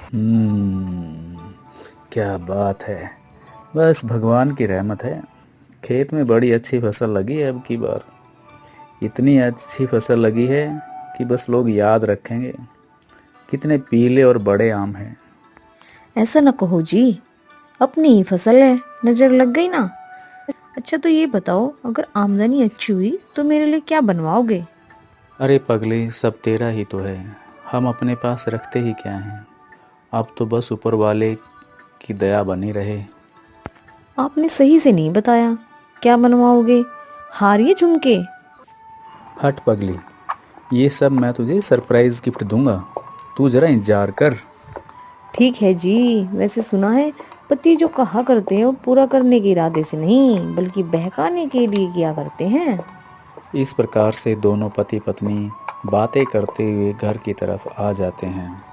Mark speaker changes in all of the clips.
Speaker 1: हम्म, क्या बात है। बस भगवान की रहमत है। खेत में बड़ी अच्छी फसल लगी है अब की बार। इतनी अच्छी फसल लगी है कि बस लोग याद रखेंगे। कितने पीले और बड़े आम हैं।
Speaker 2: ऐसा न कहो जी, अपनी ही फसल है, नजर लग गई ना। अच्छा तो ये बताओ, अगर आमदनी अच्छी हुई तो मेरे लिए क्या बनवाओगे?
Speaker 1: अरे पगली, सब तेरा ही तो है। हम अपने पास रखते ही क्या हैं। अब तो बस ऊपर वाले की दया बनी रहे।
Speaker 2: आपने सही से नहीं बताया, क्या बनवाओगे? हार या झुमके?
Speaker 1: हट पगली, ये सब मैं तुझे सरप्राइज गिफ्ट दूंगा। तू जरा इंतजार कर।
Speaker 2: ठीक है जी। वैसे सुना है, पति जो कहा करते हैं वो पूरा करने के इरादे से नहीं बल्कि बहकाने के लिए किया करते हैं।
Speaker 1: इस प्रकार से दोनों पति पत्नी बातें करते हुए घर की तरफ आ जाते हैं।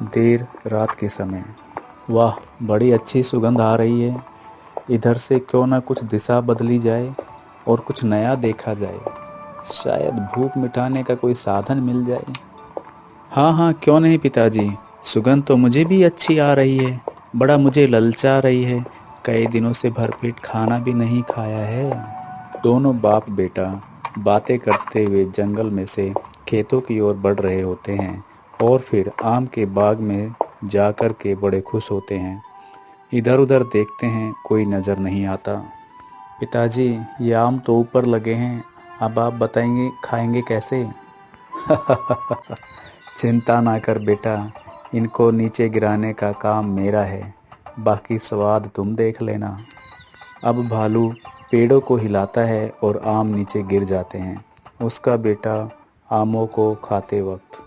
Speaker 1: देर रात के समय। वाह, बड़ी अच्छी सुगंध आ रही है। इधर से क्यों ना कुछ दिशा बदली जाए और कुछ नया देखा जाए। शायद भूख मिटाने का कोई साधन मिल जाए। हाँ हाँ, क्यों नहीं पिताजी। सुगंध तो मुझे भी अच्छी आ रही है। बड़ा मुझे ललचा रही है। कई दिनों से भरपेट खाना भी नहीं खाया है। दोनों बाप बेटा बातें करते हुए जंगल में से खेतों की ओर बढ़ रहे होते हैं और फिर आम के बाग में जाकर के बड़े खुश होते हैं। इधर उधर देखते हैं, कोई नज़र नहीं आता। पिताजी, ये आम तो ऊपर लगे हैं। अब आप बताएंगे खाएंगे कैसे? चिंता ना कर बेटा, इनको नीचे गिराने का काम मेरा है। बाकी स्वाद तुम देख लेना। अब भालू पेड़ों को हिलाता है और आम नीचे गिर जाते हैं। उसका बेटा आमों को खाते वक्त।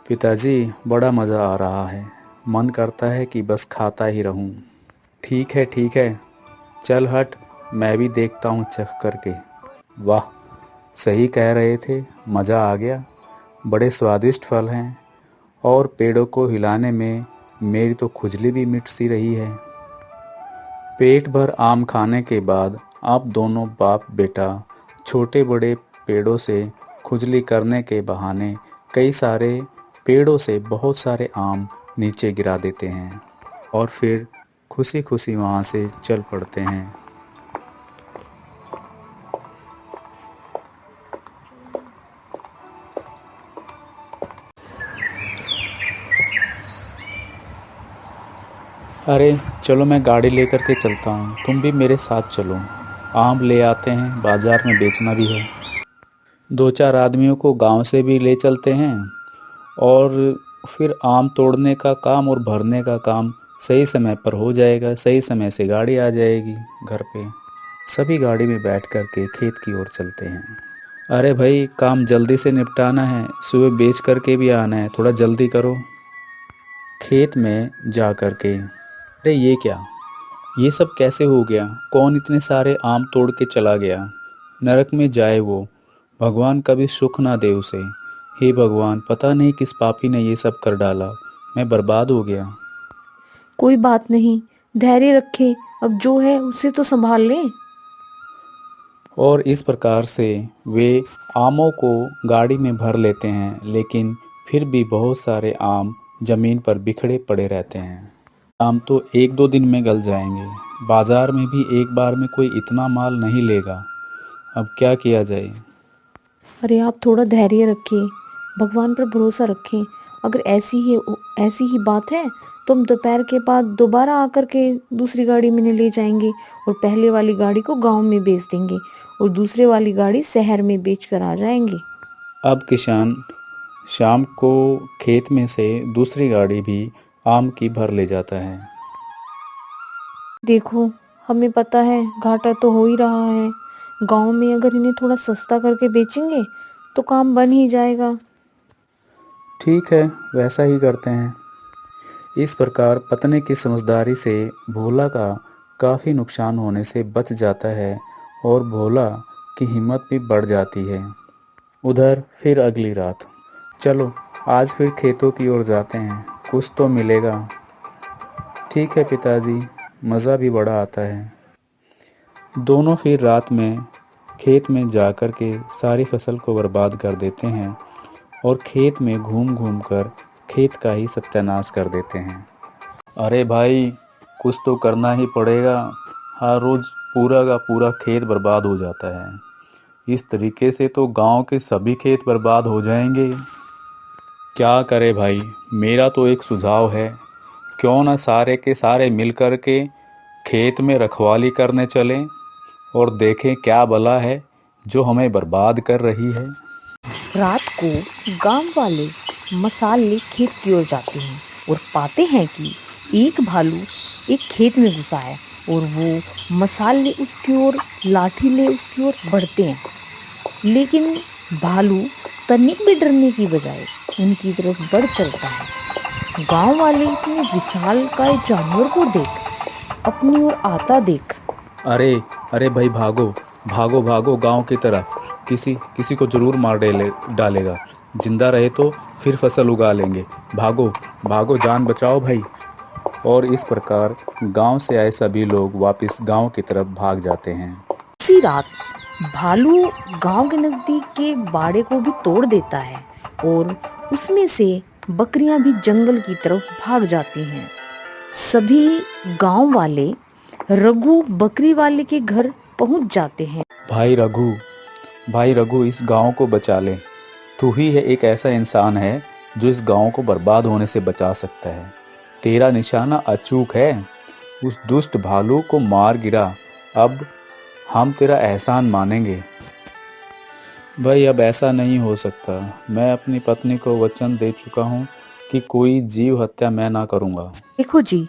Speaker 1: पिताजी, बड़ा मज़ा आ रहा है। मन करता है कि बस खाता ही रहूं। ठीक है, चल हट, मैं भी देखता हूँ चख करके। वाह, सही कह रहे थे, मज़ा आ गया। बड़े स्वादिष्ट फल हैं और पेड़ों को हिलाने में मेरी तो खुजली भी मिट सी रही है। पेट भर आम खाने के बाद आप दोनों बाप बेटा छोटे बड़े पेड़ों से खुजली करने के बहाने कई सारे पेड़ों से बहुत सारे आम नीचे गिरा देते हैं और फिर खुशी खुशी वहाँ से चल पड़ते हैं। अरे चलो, मैं गाड़ी लेकर के चलता हूँ, तुम भी मेरे साथ चलो। आम ले आते हैं, बाजार में बेचना भी है। दो चार आदमियों को गांव से भी ले चलते हैं और फिर आम तोड़ने का काम और भरने का काम सही समय पर हो जाएगा। सही समय से गाड़ी आ जाएगी घर पे। सभी गाड़ी में बैठ कर के खेत की ओर चलते हैं। अरे भाई, काम जल्दी से निपटाना है, सुबह बेच करके भी आना है, थोड़ा जल्दी करो। खेत में जा कर के, अरे ये क्या, ये सब कैसे हो गया? कौन इतने सारे आम तोड़ के चला गया? नरक में जाए वो, भगवान कभी सुख ना दे उसे। हे भगवान, पता नहीं किस पापी ने ये सब कर डाला। मैं बर्बाद हो गया।
Speaker 2: कोई बात नहीं, धैर्य रखे, अब जो है उसे तो संभाल लें।
Speaker 1: और इस प्रकार से वे आमों को गाड़ी में भर लेते हैं, लेकिन फिर भी बहुत सारे आम जमीन पर बिखरे पड़े रहते हैं। आम तो एक दो दिन में गल जाएंगे। बाजार में भी एक बार में कोई इतना माल नहीं लेगा। अब क्या किया जाए?
Speaker 2: अरे आप थोड़ा धैर्य रखिए, भगवान पर भरोसा रखें। अगर ऐसी ही बात है तो हम दोपहर के बाद दोबारा आकर के दूसरी गाड़ी में ले जाएंगे और पहले वाली गाड़ी को गांव में बेच देंगे और दूसरे वाली गाड़ी शहर में बेच कर आ जाएंगे।
Speaker 1: अब किसान शाम को खेत में से दूसरी गाड़ी भी आम की भर ले जाता है।
Speaker 2: देखो, हमें पता है घाटा तो हो ही रहा है। गांव में अगर इन्हें थोड़ा सस्ता करके बेचेंगे तो काम बन ही जाएगा।
Speaker 1: ठीक है, वैसा ही करते हैं। इस प्रकार पत्नी की समझदारी से भोला का काफ़ी नुकसान होने से बच जाता है और भोला की हिम्मत भी बढ़ जाती है। उधर फिर अगली रात। चलो, आज फिर खेतों की ओर जाते हैं, कुछ तो मिलेगा। ठीक है पिताजी, मज़ा भी बड़ा आता है। दोनों फिर रात में खेत में जाकर के सारी फसल को बर्बाद कर देते हैं और खेत में घूम घूम कर खेत का ही सत्यानाश कर देते हैं। अरे भाई, कुछ तो करना ही पड़ेगा, हर रोज़ पूरा का पूरा खेत बर्बाद हो जाता है। इस तरीके से तो गांव के सभी खेत बर्बाद हो जाएंगे। क्या करे भाई, मेरा तो एक सुझाव है, क्यों ना सारे के सारे मिलकर के खेत में रखवाली करने चलें और देखें क्या बला है जो हमें बर्बाद कर रही है।
Speaker 2: रात को गांव वाले मसाले खेत की ओर जाते हैं और पाते हैं कि एक भालू एक खेत में घुसा है और वो मसाले उसकी ओर, लाठी ले उसकी ओर बढ़ते हैं। लेकिन भालू तनिक भी डरने की बजाय उनकी तरफ बढ़ चलता है। गांव वाले इतने विशालकाय जानवर को देख, अपनी ओर आता देख,
Speaker 1: अरे अरे भाई, भागो भागो भागो गांव की तरफ, किसी किसी को जरूर मार डालेगा। जिंदा रहे तो फिर फसल उगा लेंगे। भागो भागो, जान बचाओ भाई। और इस प्रकार गांव से आए सभी लोग वापस गांव की तरफ भाग जाते हैं।
Speaker 2: उसी रात भालू गांव के नजदीक के बाड़े को भी तोड़ देता है और उसमें से बकरियां भी जंगल की तरफ भाग जाती हैं। सभी गांव वाले रघु बकरी वाले के घर पहुंच जाते हैं।
Speaker 1: भाई रघु, इस गांव को बचा ले। तू ही है एक ऐसा इंसान है जो इस गांव को बर्बाद होने से बचा सकता है। तेरा निशाना अचूक है। उस दुष्ट भालू को मार गिरा। अब हम तेरा एहसान मानेंगे। भाई, अब ऐसा नहीं हो सकता। मैं अपनी पत्नी को वचन दे चुका हूँ कि कोई जीव हत्या मैं ना करूँगा।
Speaker 2: देखो जी,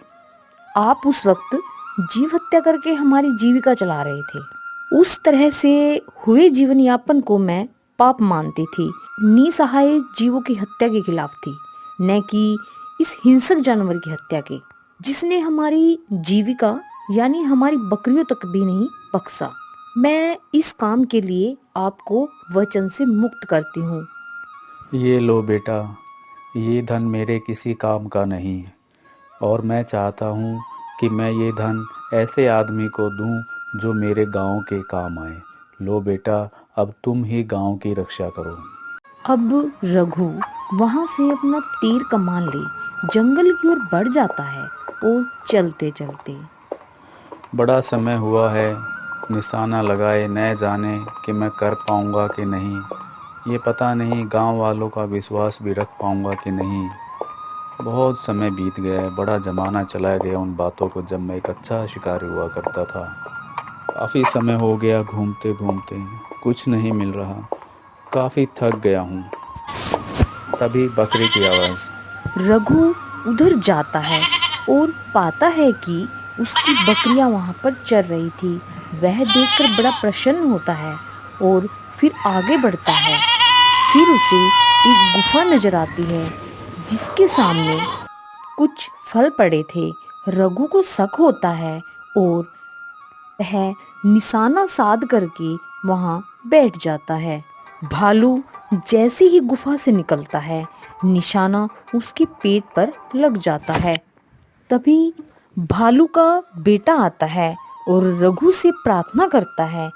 Speaker 2: आप उस वक्त जीव हत्या करके हमारी जीविका चला रहे थे। उस तरह से हुए जीवन यापन को मैं पाप मानती थी। निसहाय जीवों की हत्या के खिलाफ थी, न कि इस हिंसक जानवर की हत्या के, जिसने हमारी जीविका यानी हमारी बकरियों तक भी नहीं बख्शा। मैं इस काम के लिए आपको वचन से मुक्त करती हूँ।
Speaker 1: ये लो बेटा, ये धन मेरे किसी काम का नहीं है और मैं चाहता हूँ कि मैं ये धन ऐसे आदमी को दूँ जो मेरे गांव के काम आए। लो बेटा, अब तुम ही गांव की रक्षा करो।
Speaker 2: अब रघु वहां से अपना तीर कमान ले जंगल की ओर बढ़ जाता है और चलते चलते
Speaker 1: बड़ा समय हुआ है निशाना लगाए, न जाने कि मैं कर पाऊँगा कि नहीं। ये पता नहीं गांव वालों का विश्वास भी रख पाऊँगा कि नहीं। बहुत समय बीत गया है, बड़ा ज़माना चला गया उन बातों को जब मैं एक अच्छा शिकारी हुआ करता था। काफ़ी समय हो गया घूमते घूमते, कुछ नहीं मिल रहा, काफ़ी थक गया हूँ। तभी बकरी की आवाज़।
Speaker 2: रघु उधर जाता है और पाता है कि उसकी बकरियां वहां पर चर रही थी। वह देखकर बड़ा प्रसन्न होता है और फिर आगे बढ़ता है। फिर उसे एक गुफा नजर आती है जिसके सामने कुछ फल पड़े थे। रघु को शक होता है और वह निशाना साध करके वहां बैठ जाता है। भालू जैसे ही गुफा से निकलता है, निशाना उसके पेट पर लग जाता है। तभी भालू का बेटा आता है और रघु से प्रार्थना करता है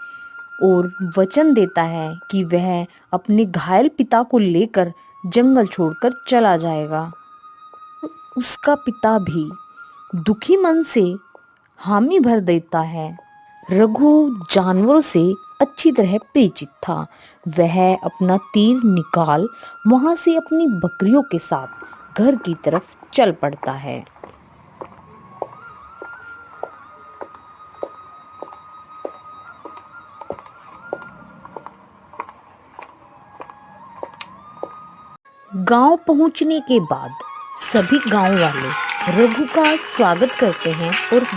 Speaker 2: और वचन देता है कि वह अपने घायल पिता को लेकर जंगल छोड़कर चला जाएगा। उसका पिता भी दुखी मन से हामी भर देता है। रघु जानवरों से अच्छी तरह परिचित था। वह अपना तीर निकाल वहां से अपनी बकरियों के साथ घर की तरफ चल पड़ता है। गांव पहुंचने के बाद सभी गांव वाले रघु का स्वागत करते हैं और